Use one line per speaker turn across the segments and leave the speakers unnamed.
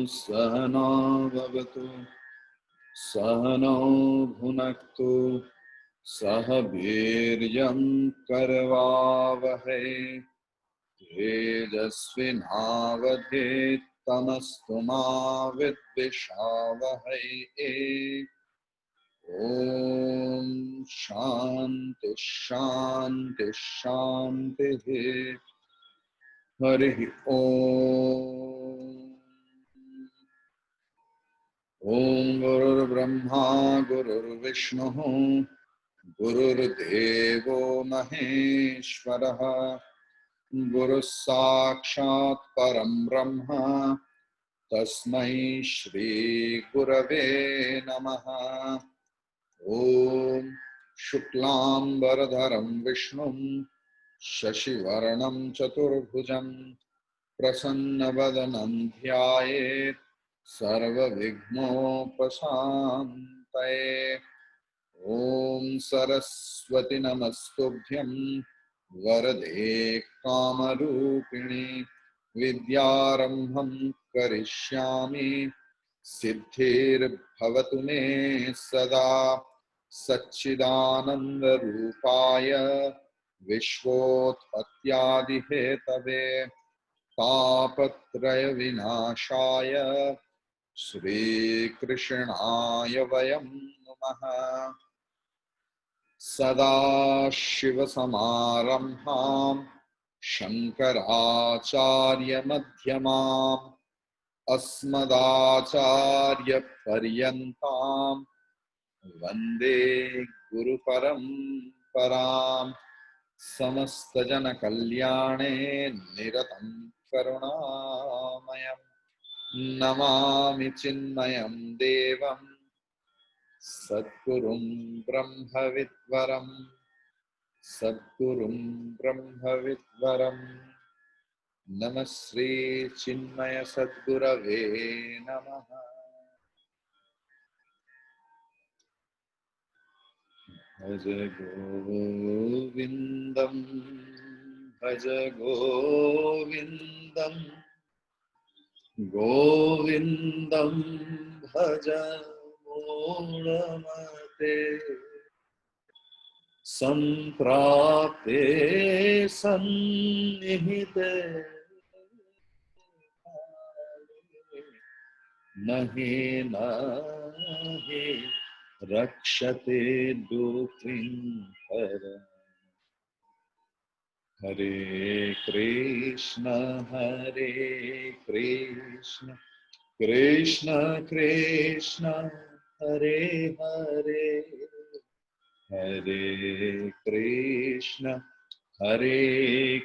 सहना भवतु सहनौ भुनक्तु सह वीर्यं करवावहै तेजस्विनावधीतमस्तु मा विद्विषावहै। ओम शांति शांति शांति। हरि ओम। ओम गुरुर्ब्रह्मा गुरुर्विष्णु गुरुर्देवो महेश्वरः गुरुः साक्षात् परं ब्रह्म तस्मै श्री गुरवे नमः। ओम शुक्लांबरधरं विष्णुं शशिवर्णं चतुर्भुजं प्रसन्नवदनं ध्यायेत् सर्वविघ्नोपशान्तये। ओम सरस्वती नमस्तुभ्यं वरदे कामरूपिणी विद्यारंभं करिष्यामि सिद्धिर्भवतु मे सदा। सच्चिदानन्दरूपाय विश्वोत्पत्त्यादिहेतवे तापत्रय विनाशाय श्रीकृष्णाय वयं नमः। सदाशिवसमारम्भां शङ्कराचार्यमध्यमाम् अस्मदाचार्यपर्यन्तां वन्दे गुरुपरम्पराम्। समस्तजनकल्याणे निरतं करुणामयं नमामि चिन्मयं देवं सद्गुरुं ब्रह्मविद्वरं सद्गुरुं ब्रह्मविद्वरं। नमः श्री चिन्मय सद्गुरवे नमः। भज गोविन्दं भज गोविन्दं गोविन्दं भज मूढमते सम्प्राप्ते सन्निहिते नहि नहि रक्षते दुःखिं हरे कृष्ण कृष्ण कृष्ण हरे हरे हरे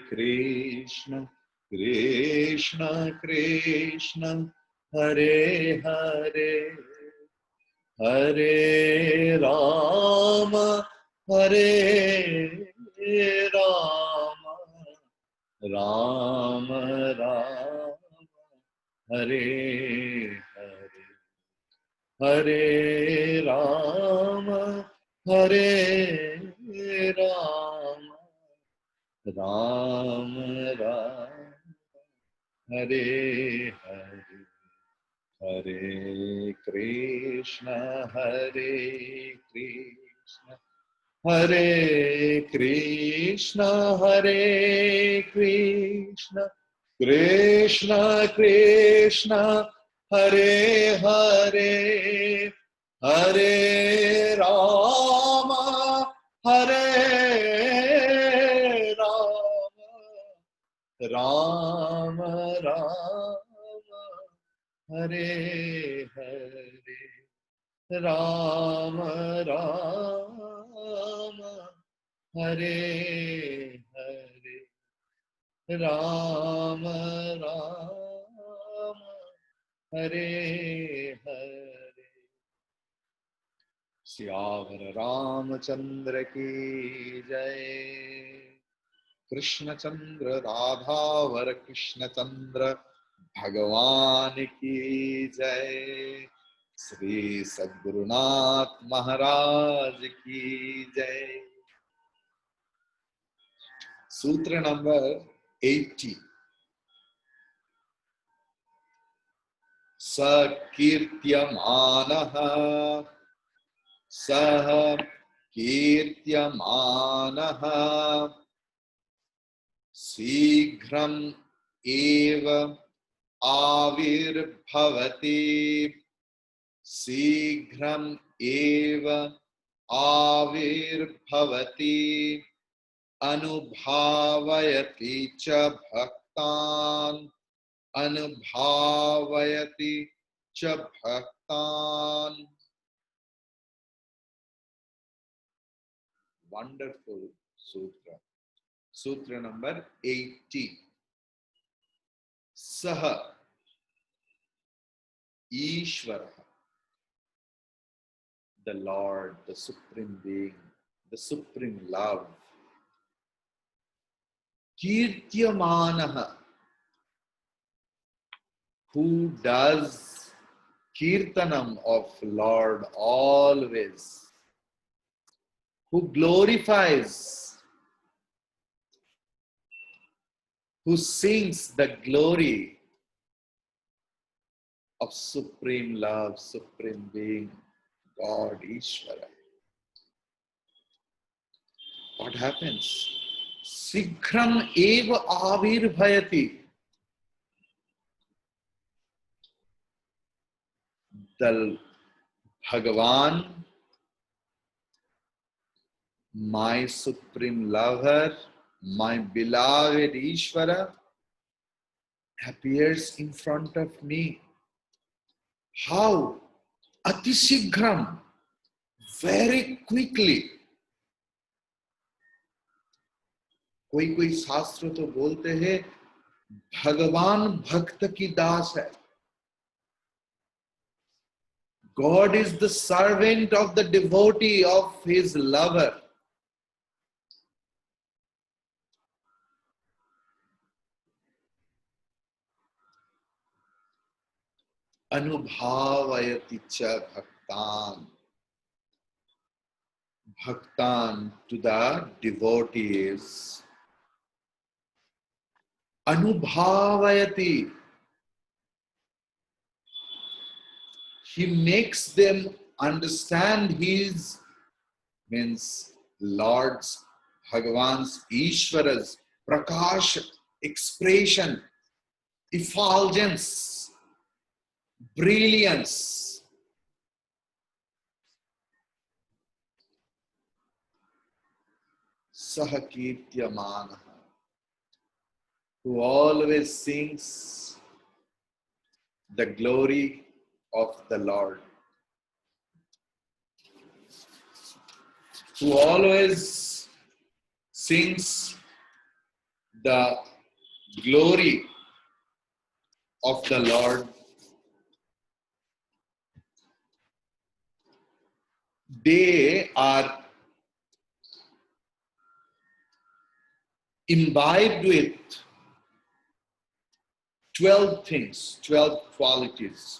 कृष्ण कृष्ण कृष्ण हरे हरे हरे राम राम राम राम हरे हरे हरे राम राम राम राम हरे हरे हरे कृष्ण कृष्ण हरे कृष्ण कृष्ण कृष्ण हरे हरे हरे राम राम राम हरे हरे राम राम हरे हरे राम राम हरे हरे। सियावर रामचंद्र की जय। कृष्ण चंद्र राधावर कृष्ण चंद्र भगवान की जय। श्री सद्गुरुनाथ महाराज की जय। सूत्र नंबर 80। स कीर्त्यमानः सह कीर्त्यमानः शीघ्रम् एव आविर्भवति शीघ्रम् एव आविर्भवति अनुभावयति च भक्तान् अनुभावयति च भक्तान्। Wonderful sutra. Sutra number 80. Saha Ishvara, the Lord, the Supreme Being, the Supreme Love. Kirtyamanaha, who does kirtanam of Lord always, who glorifies, who sings the glory of Supreme Love, Supreme Being, God, Ishvara. What happens? Sighram eva avirbhayati. The Bhagavan, my Supreme Lover, my beloved Ishvara, appears in front of me. How? Atisighram, very quickly. कोई शास्त्र तो बोलते हैं भगवान भक्त की दास है. God is the servant of the devotee of his lover. Anubhavayati cha bhaktan. Bhaktan to the devotees. Anubhavayati. He makes them understand his, means Lord's, Bhagavan's, Ishvara's prakash, expression, effulgence, brilliance. Sahakirtyamana, who always sings the glory of the Lord, who always sings the glory of the Lord. They are imbibed with 12 things, 12 qualities.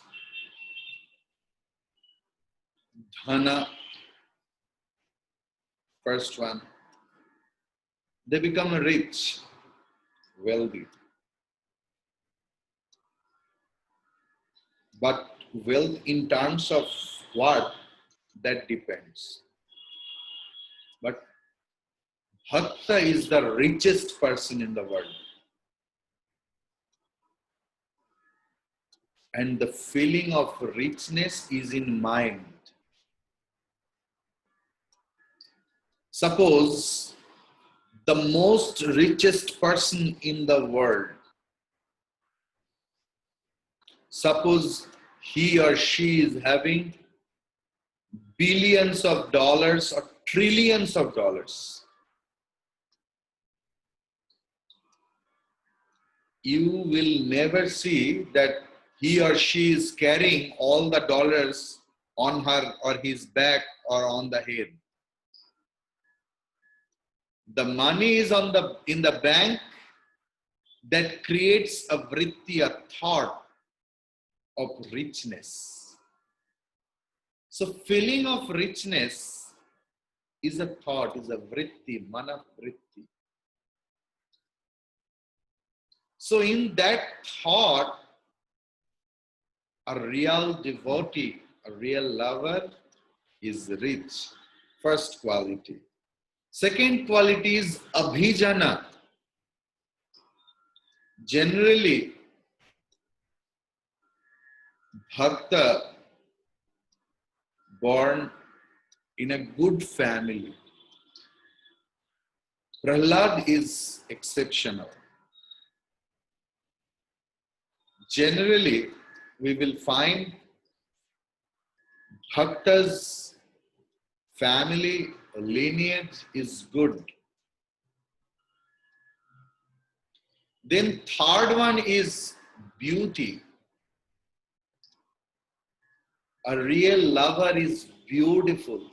Dhana, first one. They become rich, wealthy. But wealth in terms of what? That depends. But Bhakta is the richest person in the world. And the feeling of richness is in mind. Suppose the most richest person in the world, suppose he or she is having billions of dollars or trillions of dollars. you will never see that he or she is carrying all the dollars on her or his back or on the head. The money is in the bank that creates a vritti, a thought of richness. So feeling of richness is a thought, is a vritti, mana vritti. So in that thought, a real devotee, a real lover is rich. First quality. Second quality is abhijana. Generally, bhakta born in a good family. Prahlad is exceptional. Generally, we will find bhakta's family lineage is good. Then third one is beauty. A real lover is beautiful.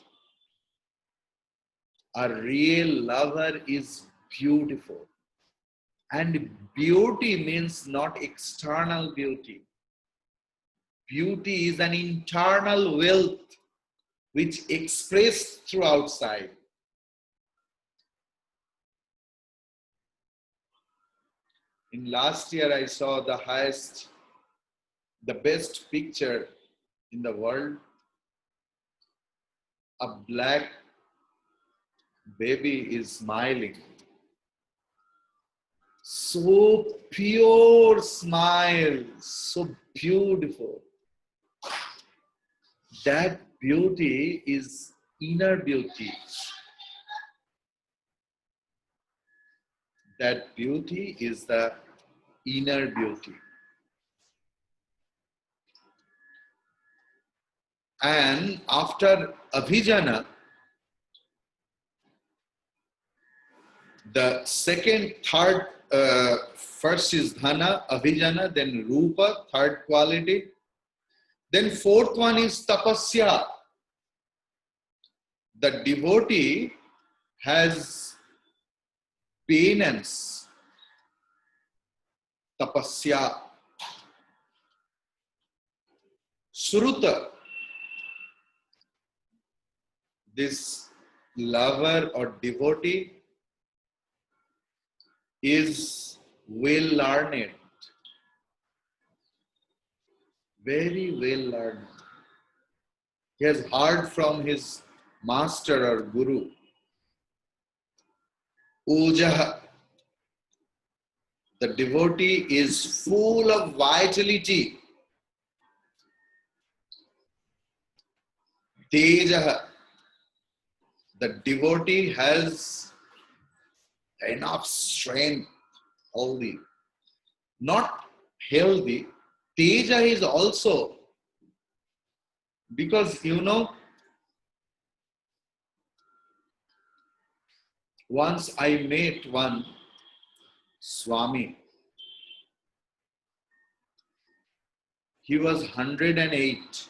A real lover is beautiful. And beauty means not external beauty. Beauty is an internal wealth which expressed through outside. In last year, I saw the best picture in the world. A black baby is smiling. So pure smile, so beautiful. That beauty is inner beauty. That beauty is the inner beauty. And after abhijana, the second, third, first is dhana, abhijana, then rupa, third quality. Then fourth one is tapasya. The devotee has penance, tapasya. Sruta, this lover or devotee is well learned, very well learned. He has heard from his master or guru. Ojaha, the devotee is full of vitality. Tejaha, the devotee has enough strength, healthy. Not healthy, Teja is also, because once I met one Swami. He was 108.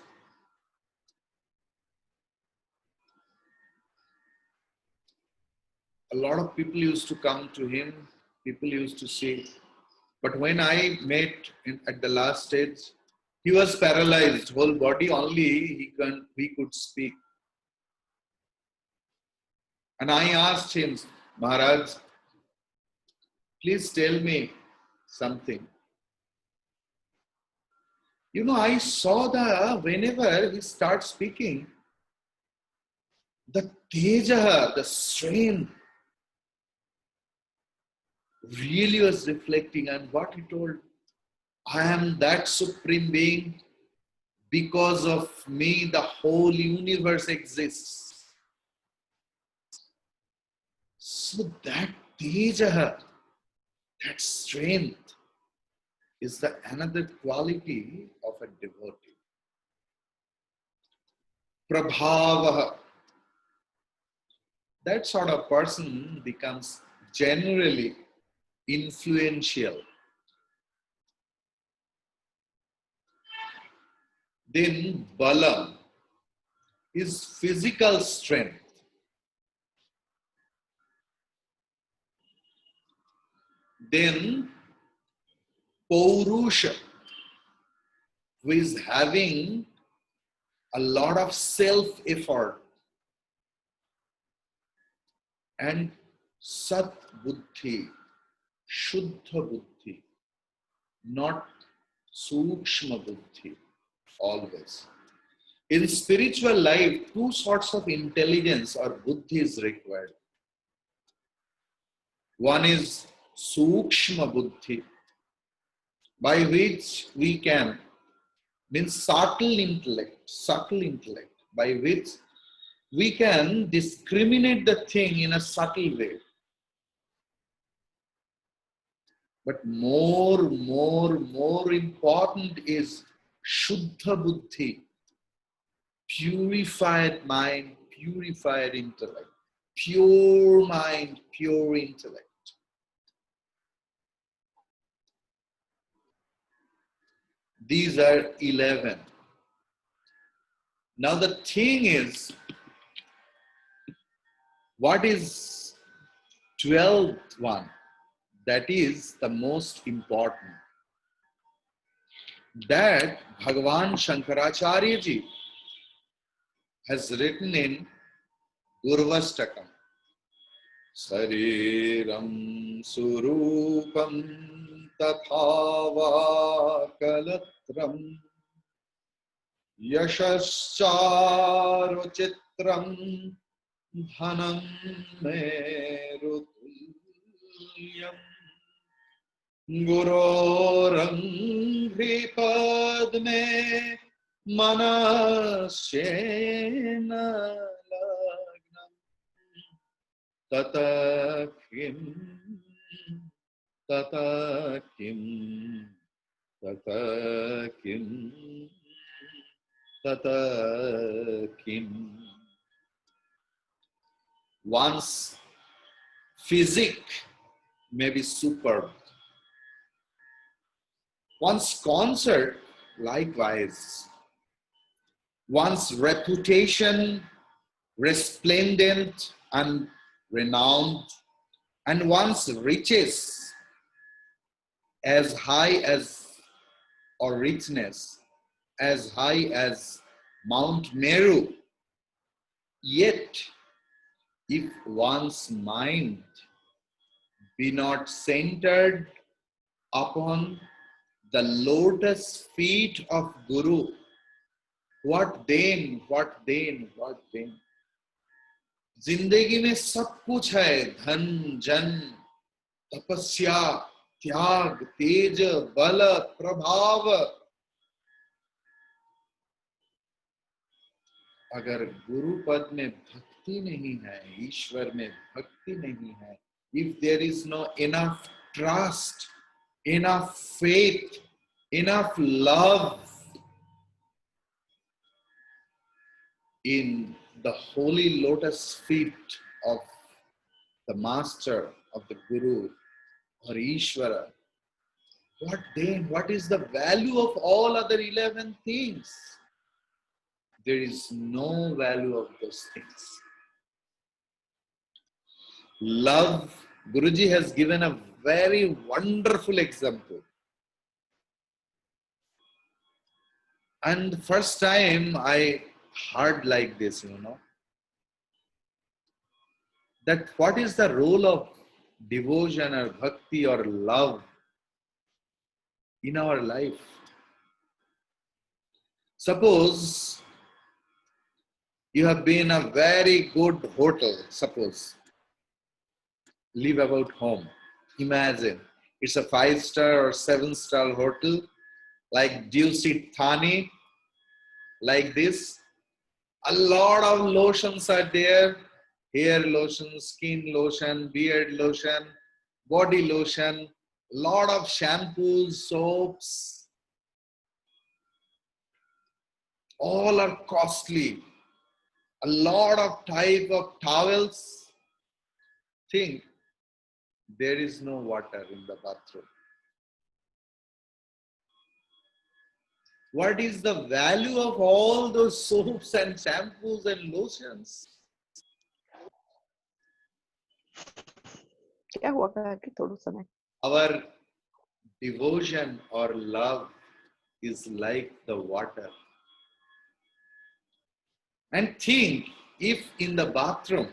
A lot of people used to come to him. People used to say, but when I met at the last stage, he was paralyzed, whole body only he could speak. And I asked him, Maharaj, please tell me something. I saw that whenever he starts speaking, the teja, the strength, really was reflecting. And what he told, I am that supreme being. Because of me, the whole universe exists. So that teja, that strength, is the another quality of a devotee. Prabhava, that sort of person becomes generally influential. Then balam is physical strength. Then Paurusha, who is having a lot of self-effort. And Sat Buddhi, Shuddha Buddhi, not Sukshma Buddhi, always. In spiritual life, two sorts of intelligence or buddhi is required. One is Sukshma Buddhi, by which we can, means subtle intellect, by which we can discriminate the thing in a subtle way. But more important is Shuddha Buddhi, purified mind, purified intellect, pure mind, pure intellect. These are 11. Now the thing is, what is 12th one? That is the most important. That Bhagavan Shankaracharya ji has written in Gurvastakam. Sariram surupam tathava kalatram yashascharuchitram dhanam merutulyam Gurorangri padme manasyena lagnam tata kim tata kim tata kim tata kim. One's physique may be superb. One's concert, likewise. One's reputation, resplendent and renowned, and one's riches, as high as, or richness, as high as Mount Meru. Yet, if one's mind be not centered upon the lotus feet of Guru, what then, what then, what then? जिंदगी में सब कुछ है, धन, जन, तपस्या, त्याग, तेज, बल, प्रभाव. अगर गुरु पद में भक्ति नहीं है, ईश्वर में भक्ति नहीं है, if there is no enough trust, enough faith, enough love in the holy lotus feet of the master, of the Guru or Ishvara, what then? What is the value of all other 11 things? There is no value of those things. Love, Guruji has given a very wonderful example. And the first time I heard like this, that what is the role of devotion or bhakti or love in our life? Suppose you have been a very good hotel, suppose, live about home. Imagine, it's a 5-star or 7-star hotel, like Dusit Thani, like this. A lot of lotions are there, hair lotion, skin lotion, beard lotion, body lotion, lot of shampoos, soaps, all are costly. A lot of type of towels. Think, there is no water in the bathroom. What is the value of all those soaps and shampoos and lotions?
क्या हुआ करके थोड़ा समय
Our devotion or love is like the water. And think, if in the bathroom,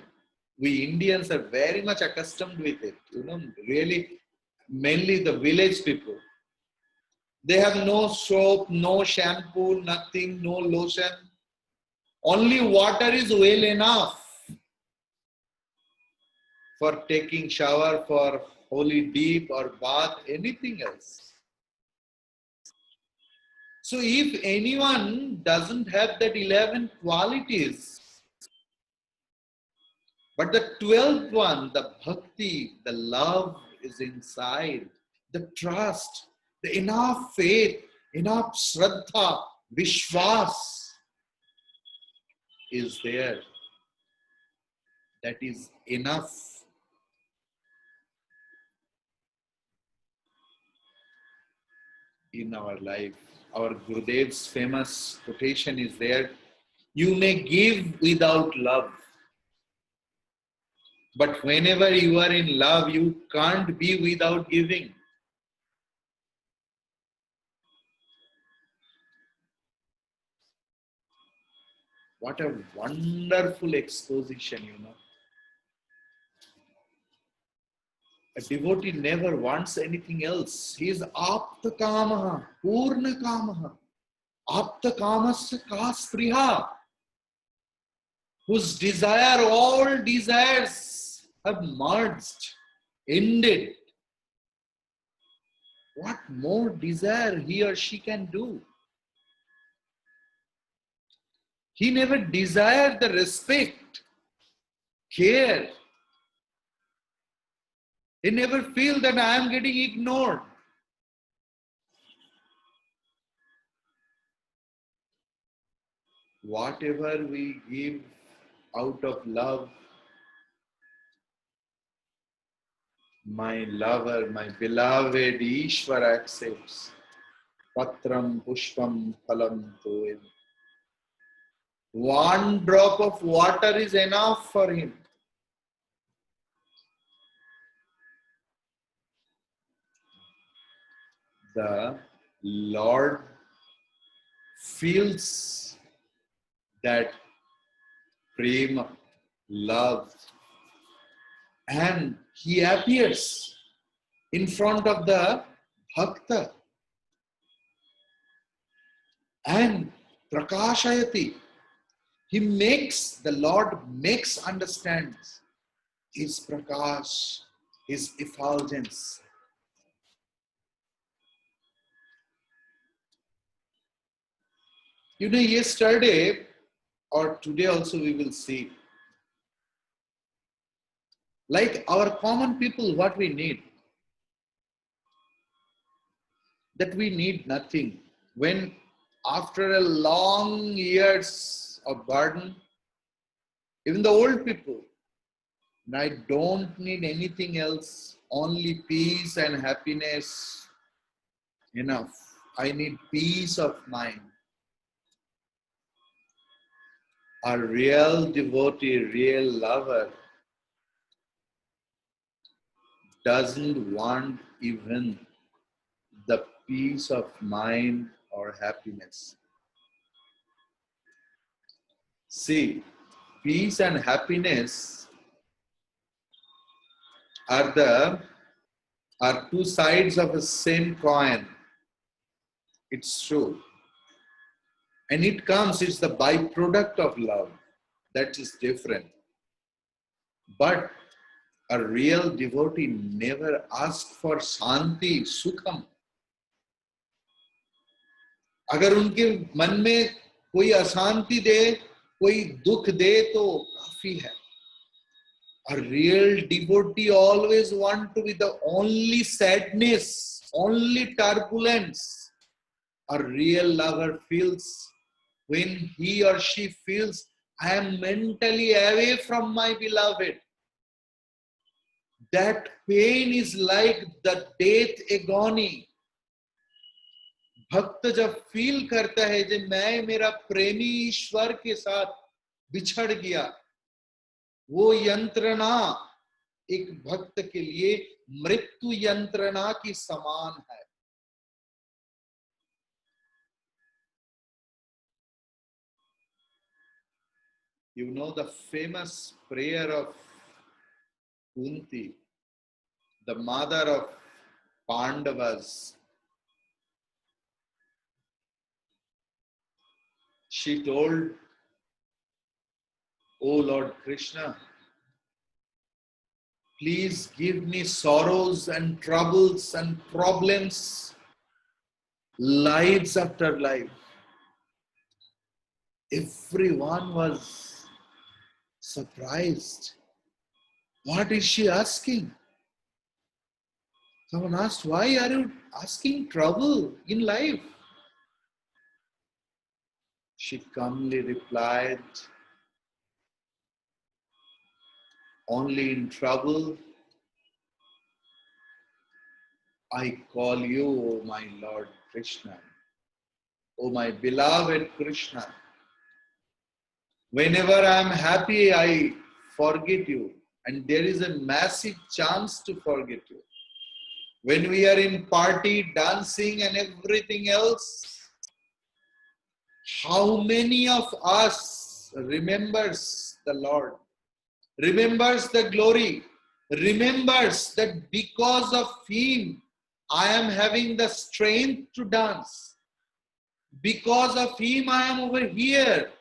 we Indians are very much accustomed with it, really, mainly the village people. They have no soap, no shampoo, nothing, no lotion. Only water is well enough for taking shower, for holy deep or bath, anything else. So if anyone doesn't have that 11 qualities, but the 12th one, the bhakti, the love is inside, the trust, the enough faith, enough shraddha, vishwas is there. That is enough. In our life. Our Gurudev's famous quotation is there, you may give without love. But whenever you are in love, you can't be without giving. What a wonderful exposition, A devotee never wants anything else. He is apta kamaha, purna kamaha, apta kamasya ka spriha, whose desire, all desires have merged, ended. What more desire he or she can do? He never desired the respect, care. He never feel that I am getting ignored. Whatever we give out of love, my lover, my beloved Ishvara accepts. Patram pushpam phalam toem. One drop of water is enough for him. The Lord feels that prema, love, and he appears in front of the bhakta and prakashayati. The Lord makes understands his prakash, his effulgence. Yesterday or today also we will see, like our common people, what we need. That we need nothing. When after a long years of burden, even the old people, I don't need anything else, only peace and happiness, enough. I need peace of mind. A real devotee, real lover doesn't want even the peace of mind or happiness. See, peace and happiness are two sides of the same coin. It's true. And it's the byproduct of love. That is different. But a real devotee never asks for shanti, sukham. अगर उनके मन में कोई अशांति दे, कोई दुख दे तो काफी है. A real devotee always want to be the only sadness, only turbulence. A real lover feels, when he or she feels, I am mentally away from my beloved. That pain is like the death agony. भक्त जब feel करता है कि मैं मेरा प्रेमी ईश्वर के साथ बिछड़ गया, वो यंत्रणा एक भक्त के लिए मृत्यु यंत्रणा की समान है। You know the famous prayer of Kunti, the mother of Pandavas. She told, "O Lord Krishna, please give me sorrows and troubles and problems, lives after life." Everyone was surprised. What is she asking? Someone asked, why are you asking trouble in life? She calmly replied, only in trouble I call you, O my Lord Krishna, O my beloved Krishna. Whenever I am happy, I forget you, and there is a massive chance to forget you. When we are in party, dancing and everything else, how many of us remembers the Lord, remembers the glory, remembers that because of Him, I am having the strength to dance. Because of Him, I am over here.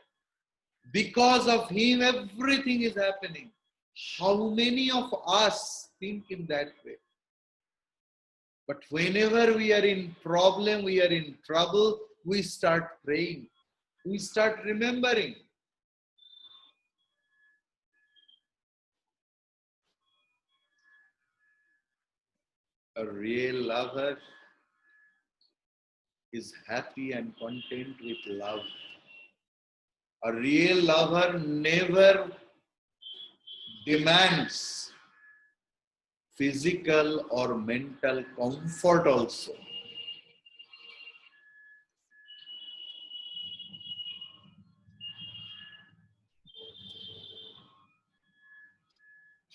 Because of Him, everything is happening. How many of us think in that way? But whenever we are in problem, we are in trouble, we start praying. We start remembering. A real lover is happy and content with love. A real lover never demands physical or mental comfort also.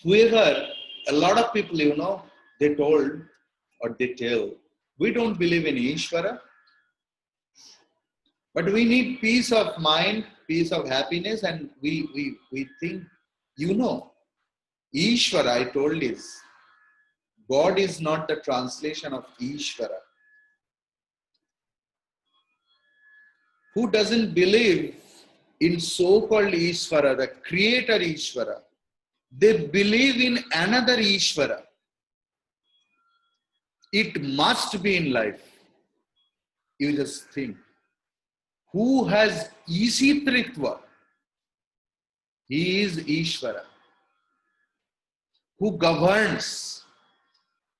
Whoever, a lot of people, they told or they tell, we don't believe in Ishvara, but we need peace of mind, peace of happiness, and we think, Ishvara, I told is, God is not the translation of Ishvara. Who doesn't believe in so-called Ishvara, the creator Ishvara? They believe in another Ishvara. It must be in life. You just think. Who has Ishitritva? He is Ishvara. Who governs?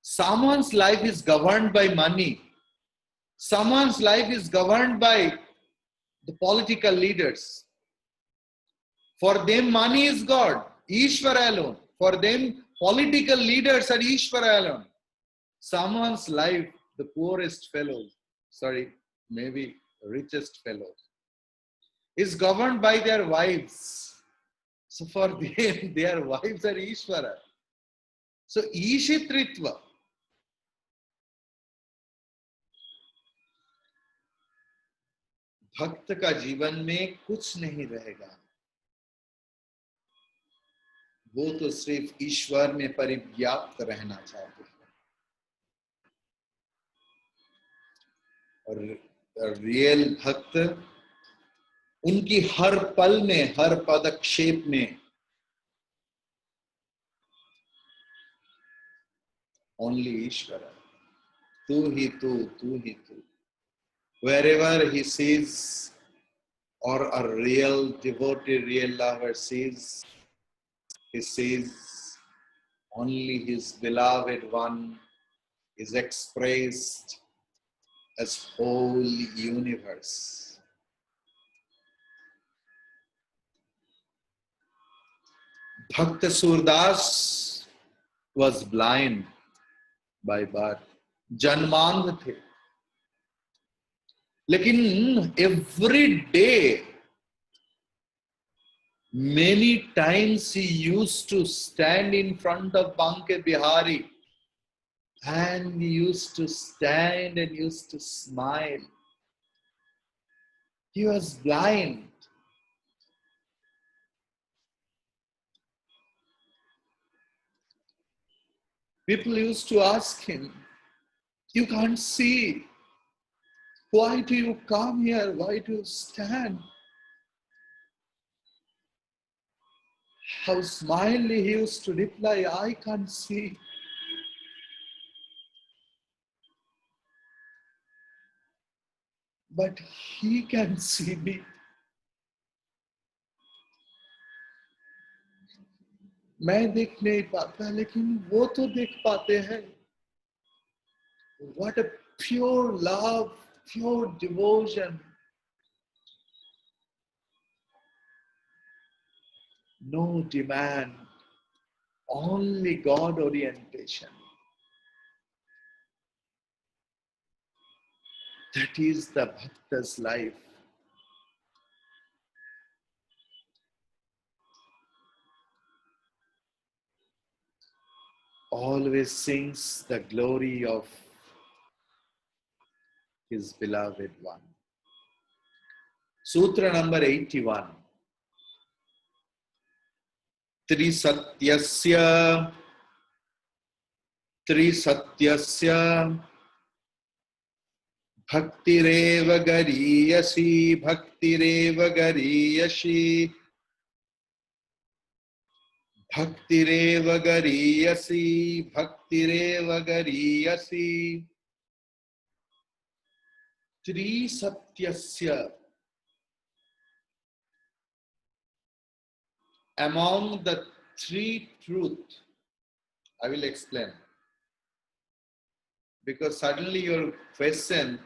Someone's life is governed by money. Someone's life is governed by the political leaders. For them, money is God, Ishvara alone. For them, political leaders are Ishvara alone. Someone's life, the poorest fellow, maybe richest fellow, is governed by their wives. So for them, their wives are Ishvara. So Ishitritva. भक्त का जीवन में कुछ नहीं रहेगा, वो तो सिर्फ ईश्वर में परिव्याप्त रहना चाहते हैं। और रियल भक्त उनकी हर पल में, हर पदक्षेप में ओनली ईश्वर, तू ही तू, तू ही तू। Wherever he sees, or a real devotee, real lover sees, he sees only his beloved one is expressed as whole universe. Bhakta Surdas was blind by birth. Janmandh the. लेकिन every day, many times he used to stand in front of Banke Bihari and he used to stand and used to smile. He was blind. People used to ask him, "You can't see. Why do you come here? Why do you stand?" How smilingly he used to reply, "I can't see. But he can see me." मैं देख नहीं पाता लेकिन वो तो देख पाते हैं. What a pure love, pure devotion. No demand, only God orientation. That is the Bhakta's life. Always sings the glory of his beloved one. Sutra number 81. Trisatyasya bhaktireva gariyasi bhaktireva gariyashi bhaktireva gariyasi bhaktireva gariyasi. Trisatyasya, among the three truths. I will explain. Because suddenly your question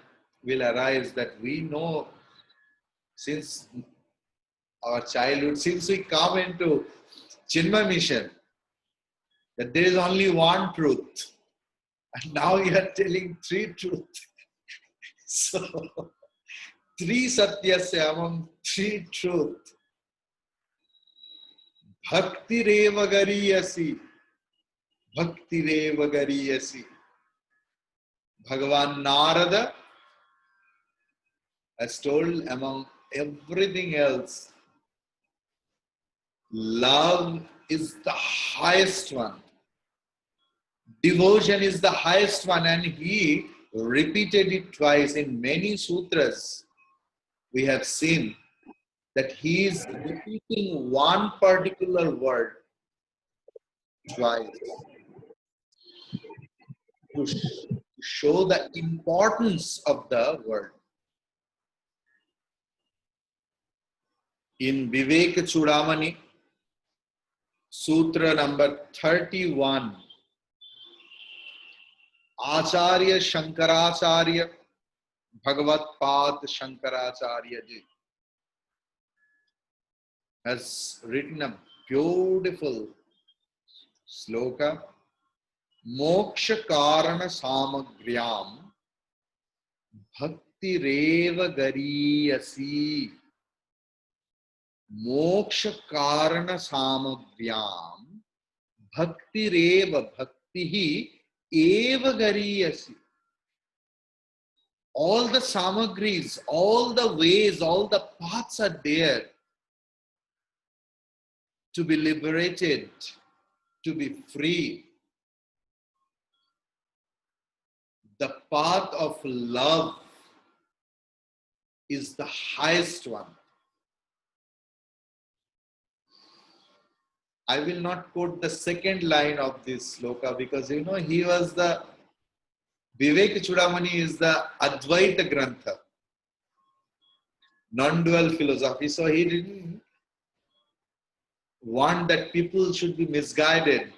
will arise that we know since our childhood, since we come into Chinmay mission, that there is only one truth. And now you are telling three truths. So, three satyasya, among three truths. Bhakti reva gariyasi. Bhakti reva gariyasi. Bhagavan Narada has told among everything else, love is the highest one. Devotion is the highest one, and he repeated it twice in many sutras. We have seen that he is repeating one particular word twice to show the importance of the word. In Vivek Chudamani, Sutra number 31, Acharya Shankaracharya, Bhagavat Pad Shankaracharya ji has written a beautiful sloka, Moksha Karana Samagryam Bhakti Reva Gariyasi. Moksha Karana Samagryam Bhakti Reva Bhakti Eva Gariyasi. All the samagris, all the ways, all the paths are there to be liberated, to be free. The path of love is the highest one. I will not quote the second line of this sloka because he was the Vivek Chudamani is the Advaita Grantha, non-dual philosophy. So he didn't want that people should be misguided,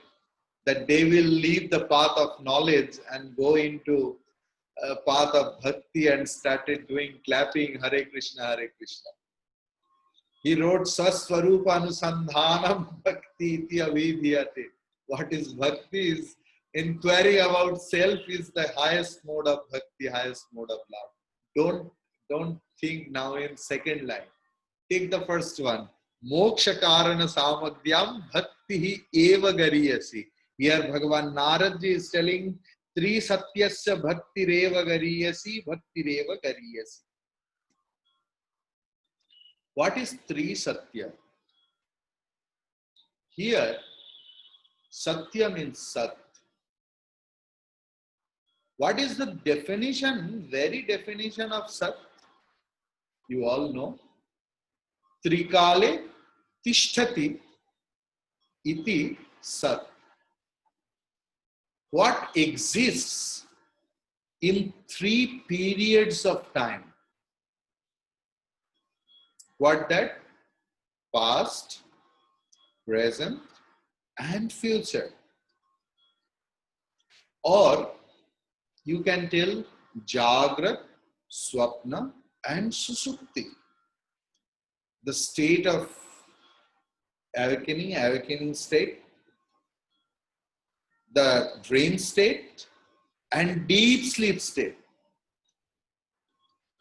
that they will leave the path of knowledge and go into a path of bhakti and started doing clapping Hare Krishna, Hare Krishna. He wrote Saswarupa Anusandhanam Bhakti iti avidhyate. What is bhakti is inquiry about self is the highest mode of bhakti, highest mode of love. Don't Don't think now in second line. Take the first one. Moksha karana samagyam bhakti eva gariyasi. Here Bhagavan Narad Ji is telling Tri Satyasya Bhakti Reva Gariyasi, Bhakti Reva Gariyasi. What is Tri Satya? Here, Satya means Sat. What is the definition, very definition of Sat? You all know. Trikale Tishtati Iti Sat. What exists in 3 periods of time? What that? Past, present, and future. Or you can tell Jagrat, Swapna, and Susupti. The state of awakening state, the dream state, and deep sleep state,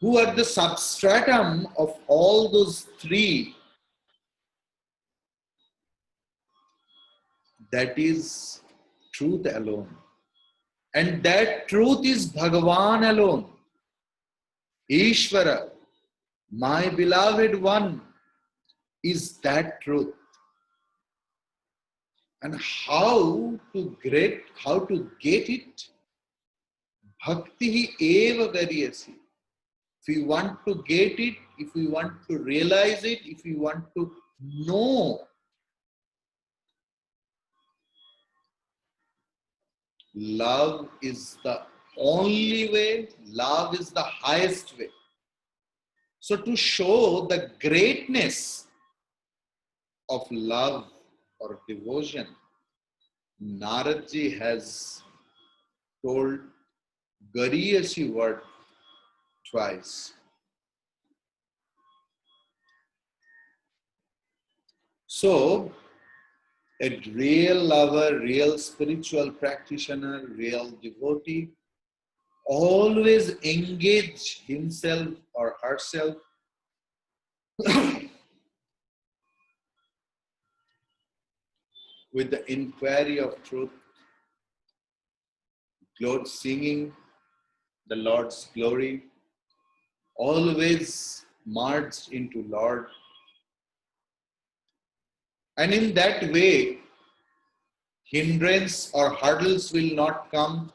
who are the substratum of all those 3. That is truth alone. And that truth is Bhagavan alone. Ishvara, my beloved one, is that truth. And how to get it? Bhakti eva gariyasi. If we want to get it, if we want to realize it, if we want to know, love is the only way, love is the highest way. So to show the greatness of love or devotion, Narad Ji has told Gariyasi word twice. So, a real lover, real spiritual practitioner, real devotee, always engage himself or herself with the inquiry of truth, Lord singing the Lord's glory, always merged into Lord. And in that way, hindrance or hurdles will not come.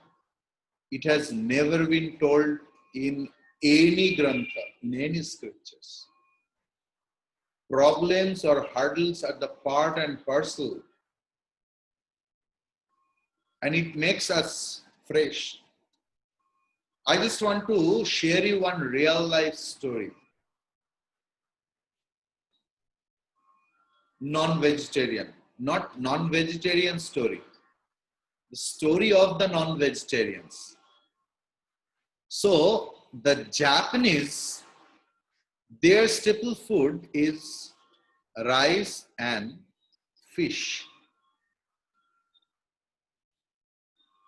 It has never been told in any grantha, in any scriptures. Problems or hurdles are the part and parcel. And it makes us fresh. I just want to share you one real life story. Non-vegetarian, not non-vegetarian story. The story of the non-vegetarians. So the Japanese, their staple food is rice and fish.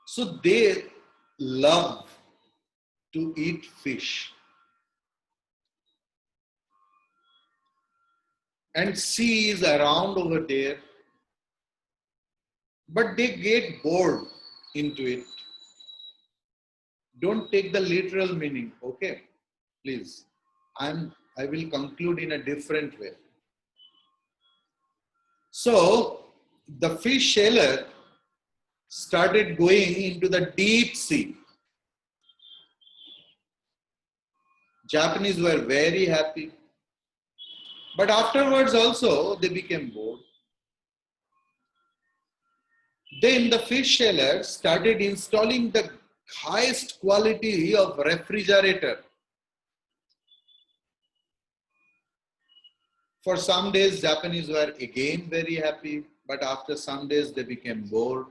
So they love to eat fish. And sea is around over there. But they get bored into it. Don't take the literal meaning, okay? Please. I will conclude in a different way. So, the fish seller started going into the deep sea. Japanese were very happy. But afterwards also, they became bored. Then the fish seller started installing the highest quality of refrigerator. For some days, Japanese were again very happy, but after some days, they became bored.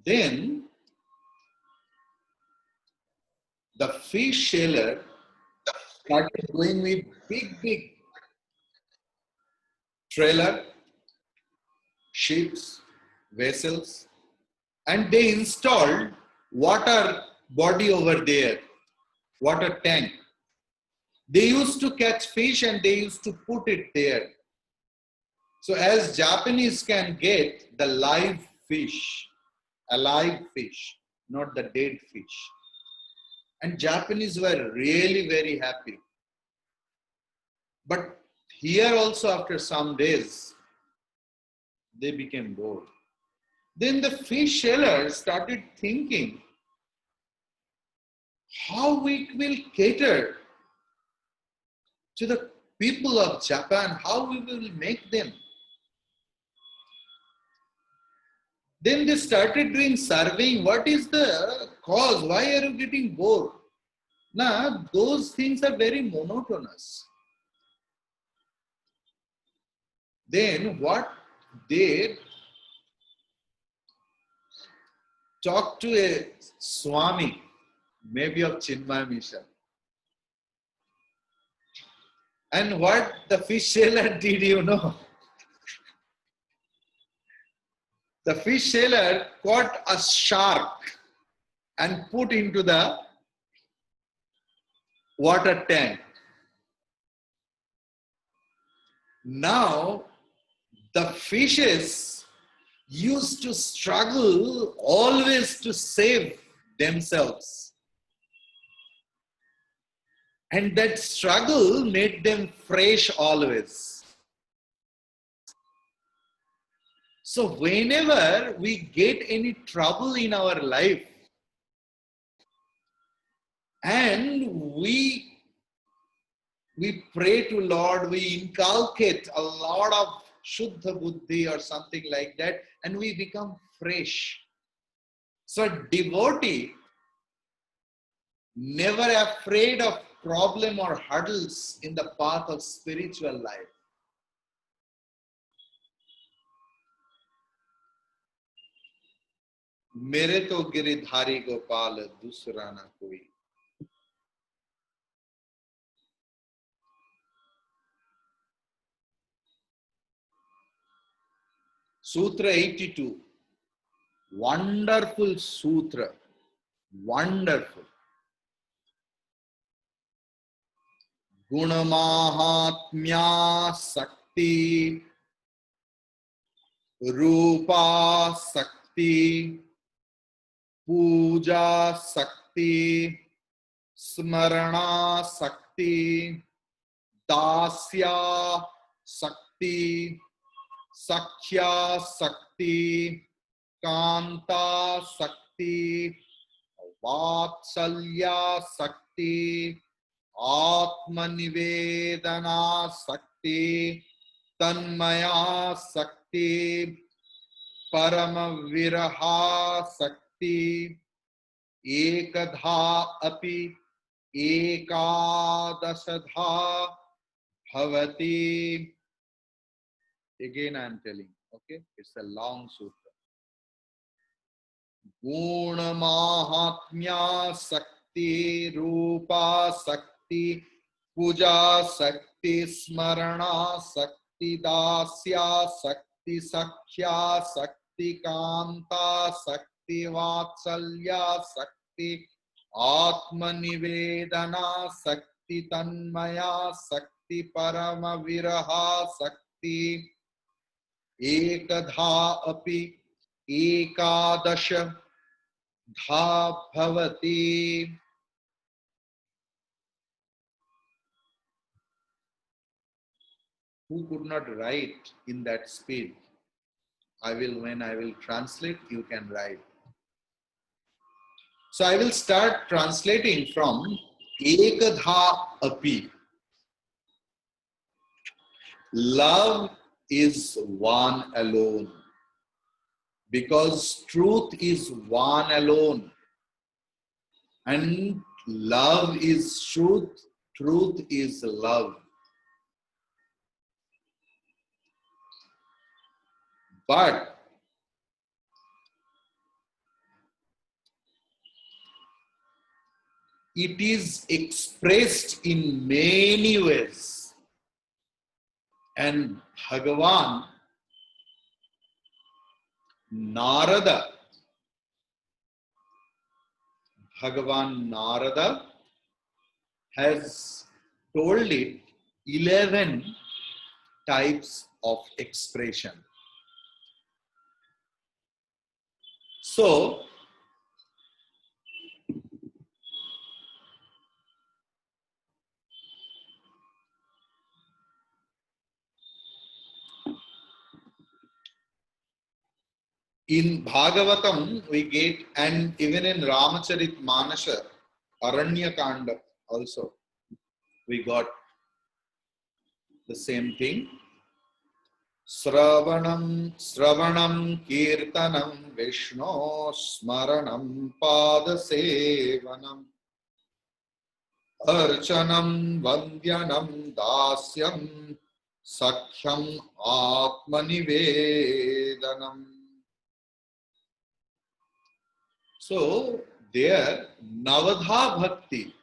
Then, the fish seller started going with big trailer, ships, vessels, and they installed water body over there. water tank. They used to catch fish and they used to put it there. So as Japanese can get the live fish, alive fish, not the dead fish. And Japanese were really very happy. But here also after some days, they became bored. Then the fish seller started thinking how we will cater to the people of Japan, how we will make them. Then they started doing surveying. What is the cause? Why are you getting bored? Now, those things are very monotonous. Then what they talked to a Swami, maybe of Chinmaya Mission. And what the fish seller did, you know? The fish seller caught a shark and put into the water tank. Now, the fishes used to struggle always to save themselves. And that struggle made them fresh always. So whenever we get any trouble in our life and we pray to Lord, we inculcate a lot of Shuddha Buddhi or something like that, and we become fresh. So a devotee, never afraid of problem or hurdles in the path of spiritual life. मेरे तो गिरिधारी गोपाल दूसरा ना कोई. Sutra 82. Wonderful sutra. Wonderful. Gunamahatmya Sakti, Rupa Sakti, Puja Sakti, Smarana Sakti, Dasya Sakti, Sakhya Sakti, Kanta Sakti, Vatsalya Sakti, Atmanivedana Sakti, Tanmaya Sakti, Paramaviraha Sakti, Ekadha Api, Ekadasadha Bhavati. Again I am telling, okay, it's a long sutra. Guna Mahatmya Sakti, Rupa Sakti, Puja Sakti, Smarana Sakti, Dasya Sakti, Sakhya Sakti, Kanta Sakti, Vatsalya Sakti, Atmanivedana Sakti, Tanmaya Sakti, Paramaviraha Sakti, Ekadha Api, Ekadasha Dha Bhavati. Who could not write in that speed? When I will translate, you can write. So I will start translating from Ekadha Api. Love is one alone. Because truth is one alone. And love is truth. Truth is love. But it is expressed in many ways. And Bhagavan, Narada has told it 11 types of expression. So, in Bhagavatam, we get, and even in Ramacharit Manasa, Aranya Kanda also, we got the same thing. Sravanam Kirtanam Vishnu Smaranam Padasevanam Archanam Vandyanam Dasyam Sakhyam Atmanivedanam. So there, Navadha Bhakti,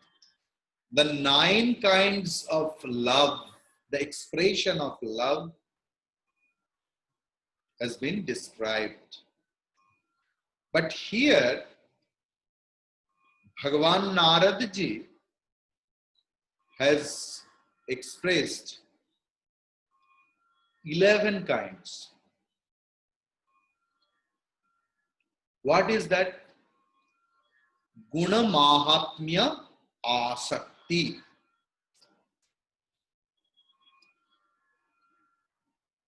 the 9 kinds of love, the expression of love has been described. But here, Bhagavan Narad Ji has expressed 11 kinds. What is that? Guna Mahatmya Asakti.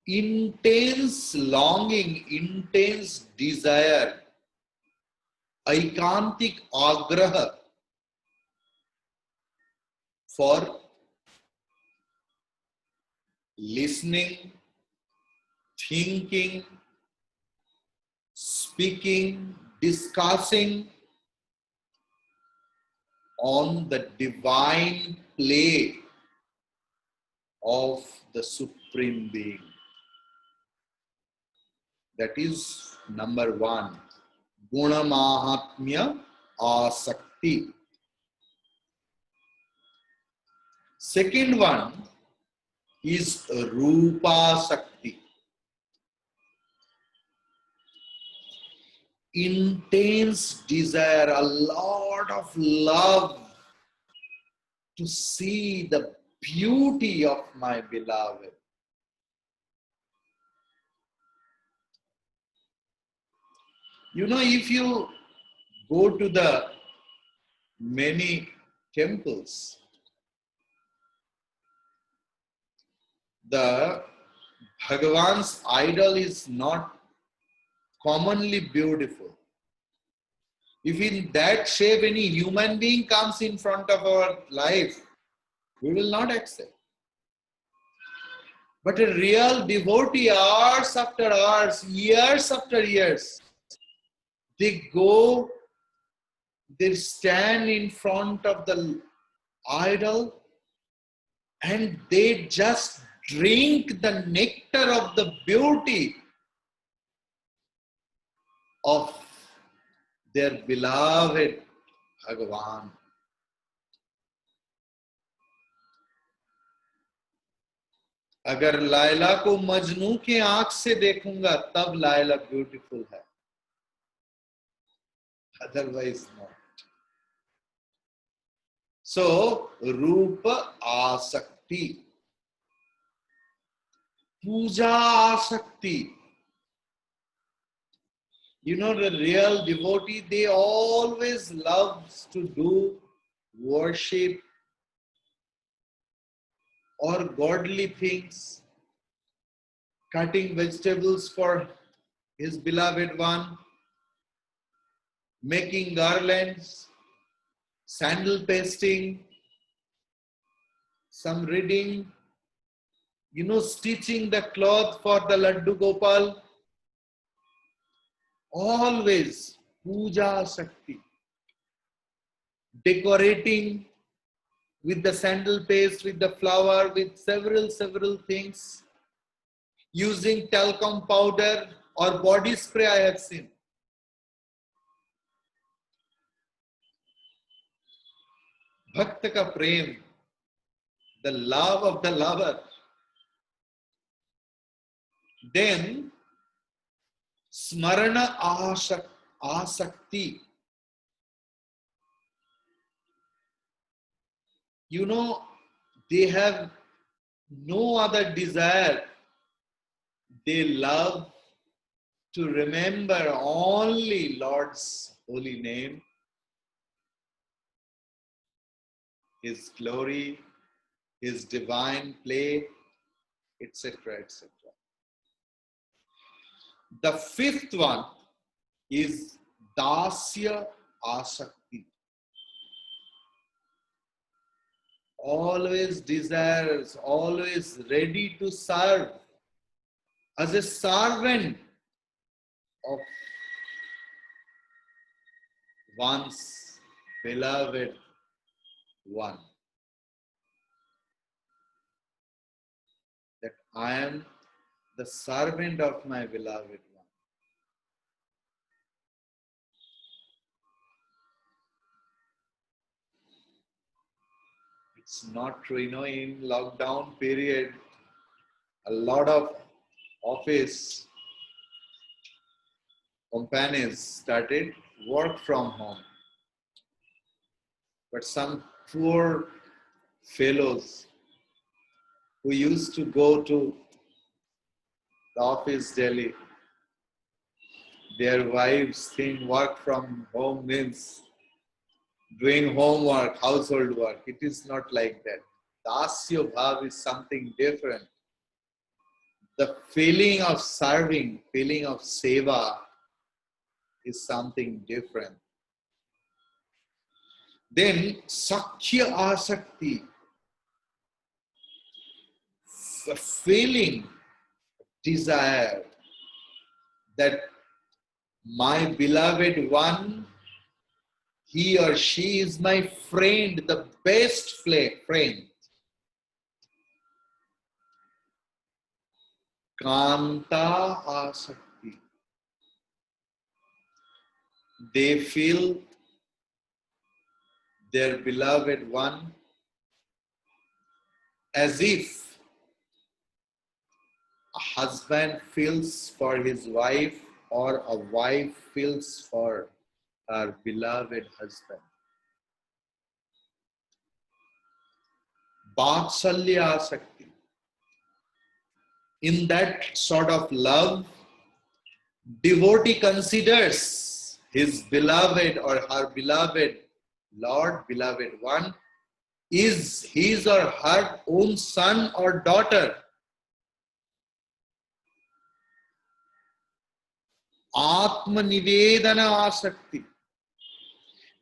Intense longing, intense desire, Aikantik Agraha for listening, thinking, speaking, discussing on the divine play of the Supreme Being. That is number 1. Guna Mahatmya Asakti. Second one is Rupa Sakti. Intense desire, a lot of love to see the beauty of my beloved. You know, if you go to the many temples, the Bhagavan's idol is not commonly beautiful. If in that shape any human being comes in front of our life, we will not accept. But a real devotee, hours after hours, years after years, they go, they stand in front of the idol and they just drink the nectar of the beauty of their beloved Bhagavan. अगर लायला को मजनू के आंख से देखूंगा तब लायला beautiful है, otherwise not. So, Rupa Asakti, Puja Asakti. You know, the real devotee, they always loves to do worship or godly things, cutting vegetables for his beloved one, making garlands, sandal pasting, some reading, you know, stitching the cloth for the Laddu Gopal. Always Puja Shakti. Decorating with the sandal paste, with the flower, with several things. Using talcum powder or body spray I have seen. Bhakta ka prem, the love of the lover. Then Smarana Asakti. you know, they have no other desire. They love to remember only Lord's holy name, His glory, His divine play, etc., etc. The fifth one is Dasya Asakti. Always desires, always ready to serve as a servant of one's beloved one. That I am the servant of my beloved one. It's not true, in lockdown period, a lot of office companies started work from home. But some poor fellows who used to go to the office daily, their wives think work from home means doing homework, household work. It is not like that. Dasya Bhav is something different. The feeling of serving, feeling of seva is something different. Then Sakhya Asakti, the feeling, desire that my beloved one, he or she is my friend, the best friend. Kanta Asakti. They feel their beloved one as if a husband feels for his wife or a wife feels for her beloved husband. Vatsalya Asakti. In that sort of love, devotee considers his beloved or her beloved Lord, beloved one, is his or her own son or daughter. Atma Nivedana Asakti.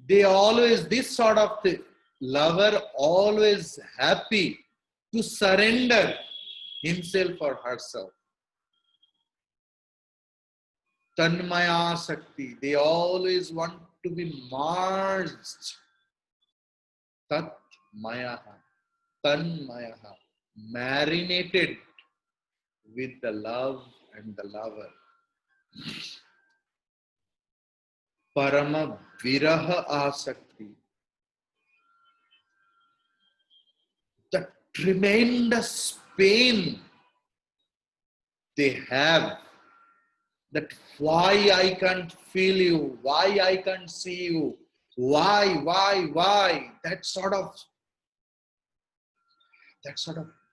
They always, this sort of lover, always happy to surrender himself or herself. Tanmaya Sakti. They always want to be merged. Tat Mayaha. Tanmayaha. Marinated with the love and the lover. Parama Viraha Asakti. The tremendous pain they have, that why I can't feel you, why I can't see you, why, that sort of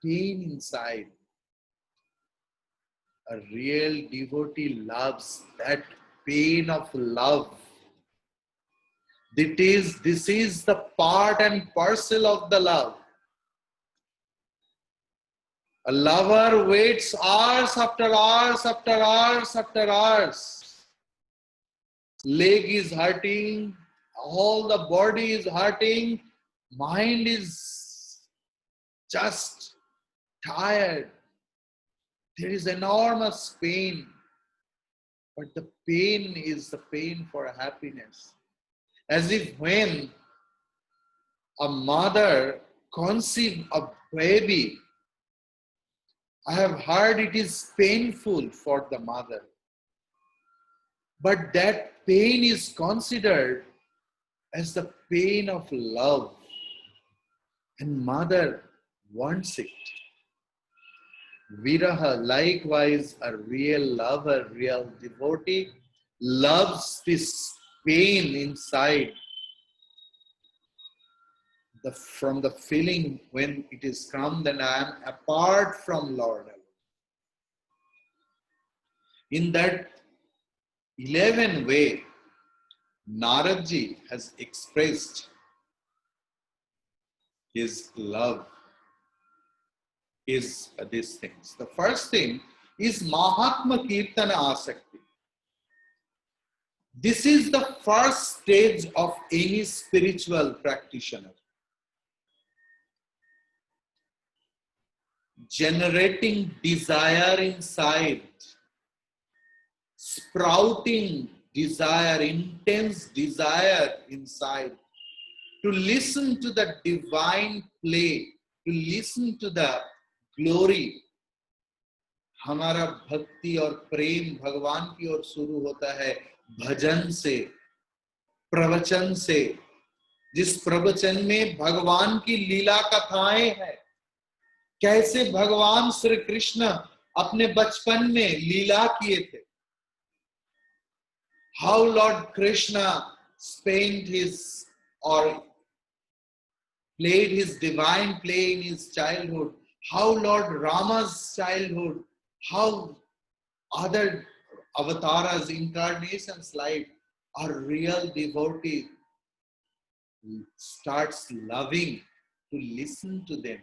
pain inside. A real devotee loves that pain of love. This is the part and parcel of the love. A lover waits hours after hours after hours after hours. Leg is hurting, all the body is hurting, mind is just tired. There is enormous pain, but the pain is the pain for happiness. As if when a mother conceives a baby, I have heard it is painful for the mother. But that pain is considered as the pain of love. And mother wants it. Viraha, likewise, a real lover, real devotee, loves this pain inside. from the feeling when it is come, then I am apart from Lord alone. In that 11 way, Naradji has expressed his love is these things. The first thing is Mahatma Kirtana Asakti. This is the first stage of any spiritual practitioner. Generating desire inside, sprouting desire, intense desire inside, to listen to the divine play, to listen to the glory. हमारा भक्ति और प्रेम भगवान की ओर शुरू होता है भजन से, प्रवचन से, जिस प्रवचन में भगवान की लीला कथाएं हैं, कैसे भगवान श्री कृष्ण अपने बचपन में लीला किए थे, how Lord Krishna spent his or played his divine play in his childhood, how Lord Rama's childhood, how other avatars, incarnations life, a real devotee starts loving to listen to them.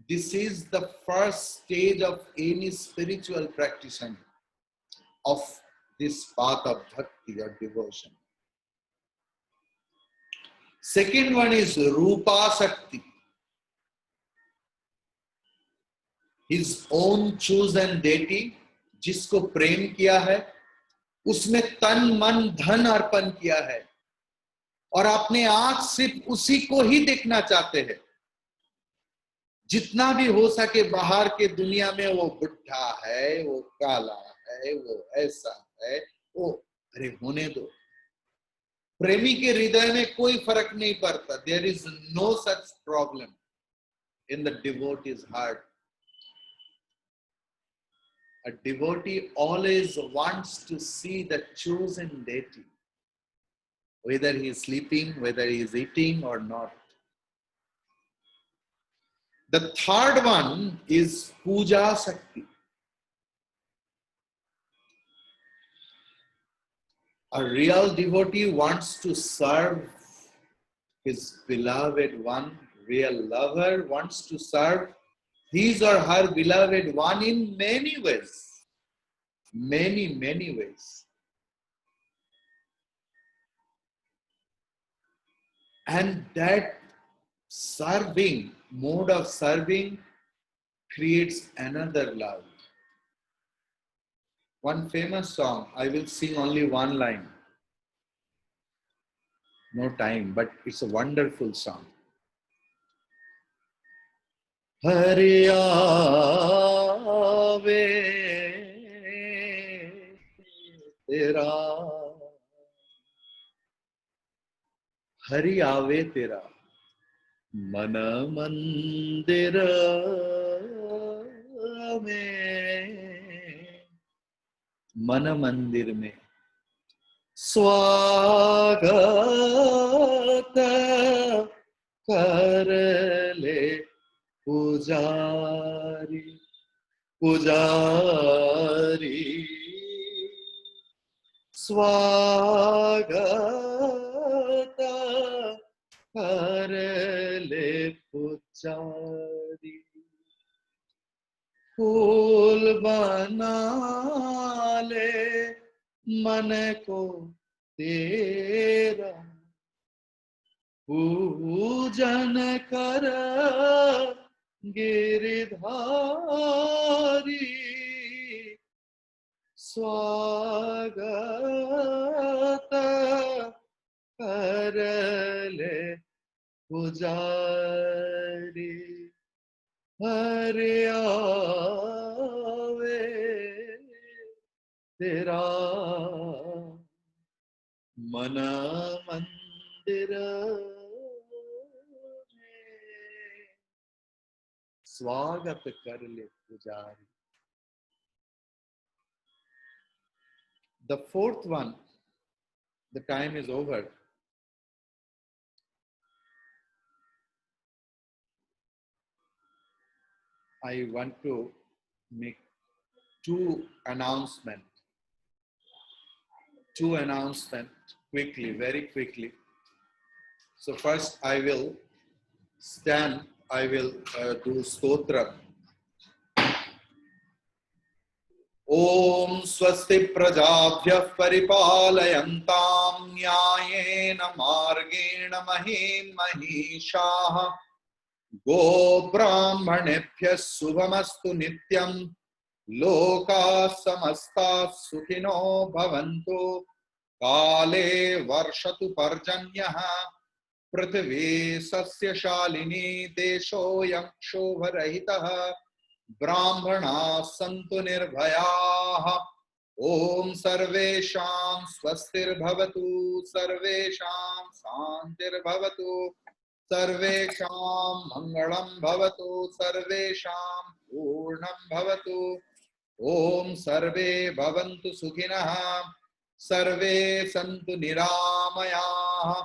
This is the first stage of any spiritual practitioner of this path of bhakti or devotion. Second one is Rupa Sakti. His own chosen deity, जिसको प्रेम किया है, उसमें तन मन धन अर्पण किया है और अपने आंख सिर्फ उसी को ही देखना चाहते हैं. जितना भी हो सके बाहर के दुनिया में वो बुढ़ा है, वो काला है, वो ऐसा है, वो अरे होने दो. प्रेमी के हृदय में कोई फर्क नहीं पड़ता. There is no such problem in the devotee's heart. A devotee always wants to see the chosen deity, whether he is sleeping, whether he is eating or not. The third one is Puja Sakti. A real devotee wants to serve his beloved one, real lover wants to serve his or her beloved one in many ways. Many, many ways. And that serving, mode of serving creates another love. One famous song, I will sing only one line. No time, but it's a wonderful song. Hari aave tera, Hari aave tera, mana mandira mein, mana mandir mein, स्वागत कर ले पुजारी, पुजारी स्वागत कर ले पुजारी. फूल बना ले मन को तेरा, पूजन कर गिरधारी, स्वागत कर ले पुजारी. हरि आवे तेरा मन मंदिर में, स्वागत कर ले पुजारी. The fourth one, the time is over. I want to make two announcements quickly, very quickly. So first I will stand, I will do stotra. Om swasti prajabhyah paripalayantam nyayena margena mahim mahishaah go brahmanebhyah subhamastu nityam loka samasta sukhino bhavantu kale varshatu parjanyah prithvi sasya shalini deshoyam shobharahitah brahmana santu nirbhayaah om sarvesham swastir bhavatu sarvesham shantir bhavatu sarvesham mangalam bhavatu sarvesham purnam bhavatu om sarve bhavantu sukhinah sarve santu niramayah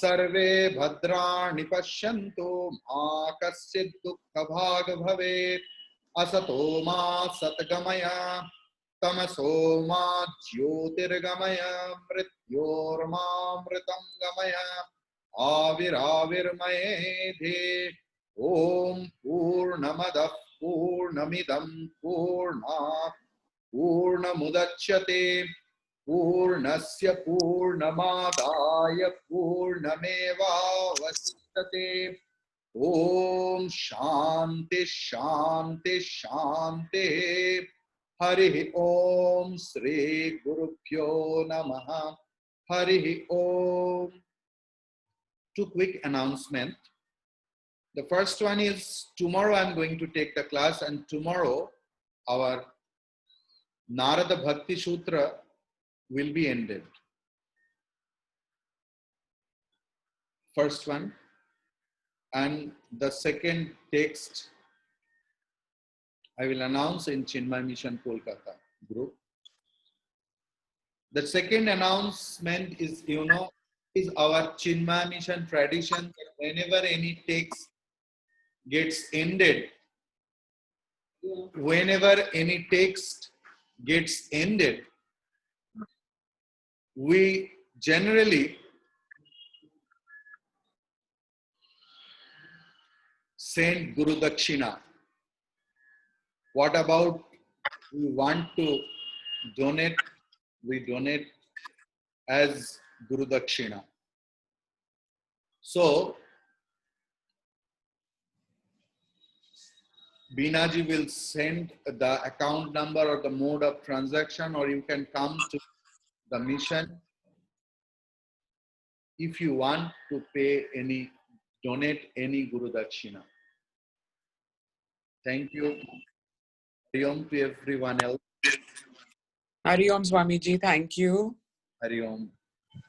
sarve bhadrani pashyantu ma kasyid dukkha bhag bhavet asato ma satgamaya tamaso ma jyotirgamaya mrityorma mritam gamaya avirāvirmayedhe om purnamadah purnamidam purnat purnamudachyate purnasya purnamadaya purnamevavasishyate om shanti shanti shanti Harihi om Sri Gurubhyo Namaha Harihi om. Two quick announcements. The first one is tomorrow I'm going to take the class, and tomorrow our Narada Bhakti Sutra will be ended. First one. And the second text I will announce in Chinmay Mission Kolkata group. The second announcement is, is our Chinmay Mission tradition that whenever any text gets ended, we generally send Guru Dakshina. What about we want to donate? We donate as Guru Dakshina. So, Binaji will send the account number or the mode of transaction, or you can come to the mission if you want to donate any Guru Dakshina. Thank you. Hari Om to everyone else.
Hari Om Swamiji, thank you.
Hari Om.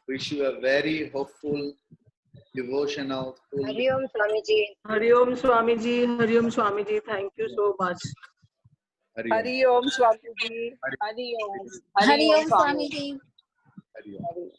Wish you a very hopeful, devotional, full.
Hari Om Swamiji.
Hari Om Swamiji. Hari Om Swamiji. Thank you so much.
Hari Om Swamiji. Hari Om.
Hari Om Swamiji.
Hari Om.